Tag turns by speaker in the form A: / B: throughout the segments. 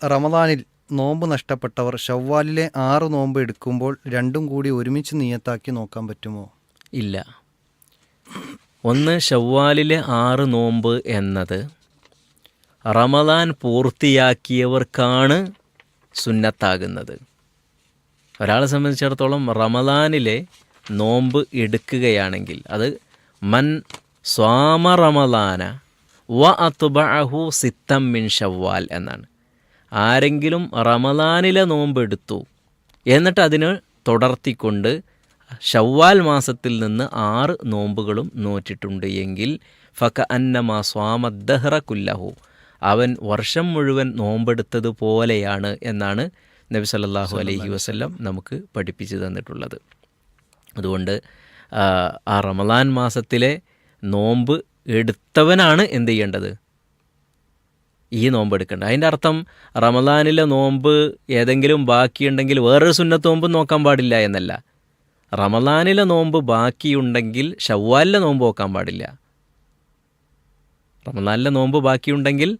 A: റമദാനിൽ നോമ്പ് നഷ്ടപ്പെട്ടവർ ഷവ്വാലിലെ 6 നോമ്പ് എടുക്കുമ്പോൾ രണ്ടും കൂടി ഒരുമിച്ച് നിയ്യത്താക്കി നോക്കാൻ പറ്റുമോ?
B: ഇല്ല. ഒന്ന്, ഷവ്വാലിലെ 6 നോമ്പ് എന്നത് റമദാൻ പൂർത്തിയാക്കിയവർക്കാണ് സുന്നത്താകുന്നത്. ഒരാളെ സംബന്ധിച്ചിടത്തോളം റമദാനിലെ നോമ്പ് എടുക്കുകയാണെങ്കിൽ അത് മൻ സ്വാമ റമദാന വ അത്ബഅഹു സിത്തം മിൻ ഷവ്വാൽ എന്നാണ്. ആരെങ്കിലും റമദാനിലെ നോമ്പ് എടുത്തു എന്നിട്ട് അതിന് തുടർത്തിക്കൊണ്ട് ഷവ്വാൽ മാസത്തിൽ നിന്ന് 6 നോമ്പുകളും നോറ്റിട്ടുണ്ട് എങ്കിൽ ഫക അന്നമാ സ്വാമദ്ദഹ്റ കുല്ലഹു, അവൻ വർഷം മുഴുവൻ നോമ്പെടുത്തതുപോലെയാണ് എന്നാണ് നബി സല്ലല്ലാഹു അലൈഹി വസല്ലം നമുക്ക് പഠിപ്പിച്ചു തന്നിട്ടുള്ളത്. അതുകൊണ്ട് ആ റമദാൻ മാസത്തിലെ നോമ്പ് എടുത്തവനാണ് എന്ത് ചെയ്യേണ്ടത്? ഈ നോമ്പ് എടുക്കേണ്ടത്. അതിൻ്റെ അർത്ഥം റമദാനിലെ നോമ്പ് ഏതെങ്കിലും ബാക്കിയുണ്ടെങ്കിൽ വേറൊരു സുന്നത്ത് നോമ്പ് നോക്കാൻ പാടില്ല എന്നല്ല. റമദാനിലെ നോമ്പ് ബാക്കിയുണ്ടെങ്കിൽ ഷവ്വാലിലെ നോമ്പ് നോക്കാൻ പാടില്ല. റമദാനിലെ നോമ്പ് ബാക്കിയുണ്ടെങ്കിൽ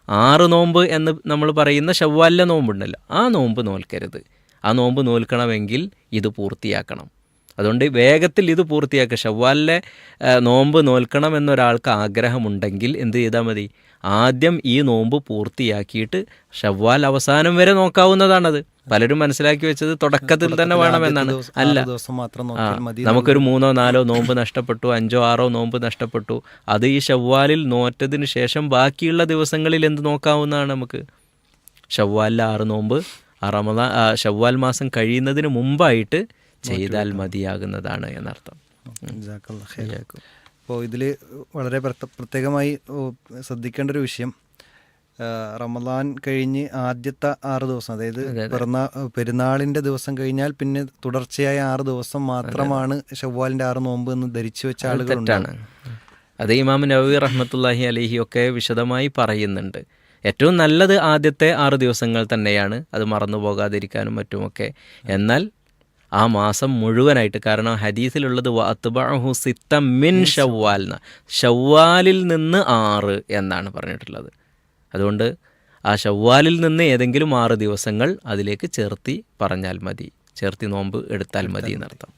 B: 6 നോമ്പ് എന്ന് നമ്മൾ പറയുന്ന ഷവ്വാലിലെ നോമ്പുണ്ടല്ലോ, ആ നോമ്പ് നോൽക്കരുത്. ആ നോമ്പ് നോൽക്കണമെങ്കിൽ ഇത് പൂർത്തിയാക്കണം. അതുകൊണ്ട് വേഗത്തിൽ ഇത് പൂർത്തിയാക്കുക. ഷവ്വാലിലെ നോമ്പ് നോൽക്കണം എന്നൊരാൾക്ക് ആഗ്രഹമുണ്ടെങ്കിൽ എന്ത് ചെയ്താൽ മതി? ആദ്യം ഈ നോമ്പ് പൂർത്തിയാക്കിയിട്ട് ഷവ്വാൽ അവസാനം വരെ നോക്കാവുന്നതാണത്. പലരും മനസ്സിലാക്കി വെച്ചത് തുടക്കത്തിൽ തന്നെ വേണമെന്നാണ്. അല്ല, നമുക്കൊരു 3 or 4 നോമ്പ് നഷ്ടപ്പെട്ടു, 5 or 6 നോമ്പ് നഷ്ടപ്പെട്ടു, അത് ഈ ഷവ്വാലിൽ നോറ്റതിന് ശേഷം ബാക്കിയുള്ള ദിവസങ്ങളിൽ എന്ത് നോക്കാവുന്നതാണ് നമുക്ക്? ഷവ്വാലിലെ 6 നോമ്പ് ഷവ്വാൽ മാസം കഴിയുന്നതിന് മുമ്പായിട്ട് ചെയ്താൽ മതിയാകുന്നതാണ് എന്നർത്ഥം.
A: അപ്പോൾ ഇതിൽ വളരെ പ്രത്യേകമായി ശ്രദ്ധിക്കേണ്ട ഒരു വിഷയം, റമദാൻ കഴിഞ്ഞ് ആദ്യത്തെ 6 ദിവസം, അതായത് പെരുന്നാളിൻ്റെ ദിവസം കഴിഞ്ഞാൽ പിന്നെ തുടർച്ചയായ 6 ദിവസം മാത്രമാണ് ഷവ്വാലിൻ്റെ 6 നോമ്പ് എന്ന് ധരിച്ചു വെച്ച ആളുകളുണ്ടാണ്.
B: അത് ഇമാം നവവി റഹ്മത്തുള്ളാഹി അലൈഹി ഒക്കെ വിശദമായി പറയുന്നുണ്ട്. ഏറ്റവും നല്ലത് ആദ്യത്തെ 6 ദിവസങ്ങൾ തന്നെയാണ്, അത് മറന്നു പോകാതിരിക്കാനും മറ്റുമൊക്കെ. എന്നാൽ ആ മാസം മുഴുവനായിട്ട്, കാരണം ഹദീസിലുള്ളത് വഅത്ബഅഹു സിത്തം മിൻ ഷവ്വാൽ, ഷവ്വാലിൽ നിന്ന് 6 എന്നാണ് പറഞ്ഞിട്ടുള്ളത്. അതുകൊണ്ട് ആ ഷവ്വാലിൽ നിന്ന് ഏതെങ്കിലും 6 ദിവസങ്ങൾ അതിലേക്ക് ചേർത്തി പറഞ്ഞാൽ മതി, ചേർത്തി നോമ്പ് എടുത്താൽ മതി എന്നർത്ഥം.